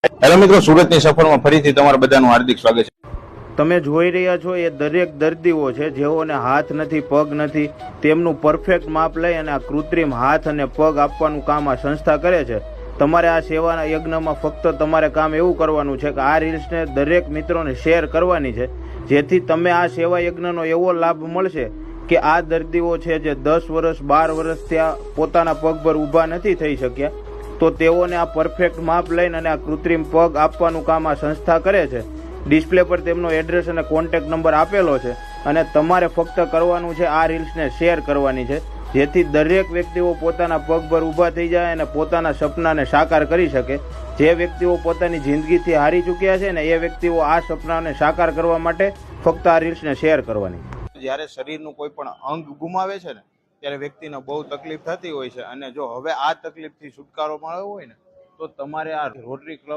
Hello મિત્રો, સુરતની સફરમાં ફરીથી તમારા બધાનું હાર્દિક સ્વાગત છે. તમે જોઈ રહ્યા છો એ દરેક દર્દીઓ છે જેઓને હાથ નથી, પગ નથી, તેમનું પરફેક્ટ માપ લઈ અને આ કૃત્રિમ હાથ અને પગ આપવાનું કામ આ સંસ્થા કરે છે. તમારે આ સેવાના યજ્ઞમાં ફક્ત તમારે કામ એવું કરવાનું છે કે આ રીલ્સને દરેક મિત્રોને શેર કરવાની છે, જેથી તમે આ સેવા યજ્ઞનો એવો લાભ મળશે કે આ દર્દીઓ છે જે 10 વર્ષ 12 વર્ષ ત્યાં પોતાના પગ પર ઊભા નથી થઈ શક્યા, તો તેઓને આ પરફેક્ટ માપ લઈને અને આ કૃત્રિમ પગ આપવાનું કામ આ સંસ્થા કરે છે. ડિસ્પ્લે પર તેમનો એડ્રેસ અને કોન્ટેક્ટ નંબર આપેલો છે અને તમારે ફક્ત કરવાનું છે આ રીલ્સને શેર કરવાની છે, જેથી દરેક વ્યક્તિઓ પોતાના પગ પર ઊભા થઈ જાય અને પોતાના સપનાને સાકાર કરી શકે. જે વ્યક્તિઓ પોતાની જિંદગીથી હારી ચૂક્યા છે ને એ વ્યક્તિઓ આ સપનાને સાકાર કરવા માટે ફક્ત આ રીલ્સને શેર કરવાની. જ્યારે શરીરનું કોઈ પણ અંગ ગુમાવે છે ને ત્યારે વ્યક્તિને બહુ તકલીફ થતી હોય છે, અને જો હવે આ તકલીફથી છુટકારો મળવો હોય ને તો તમારે આ રોટરી ક્લબ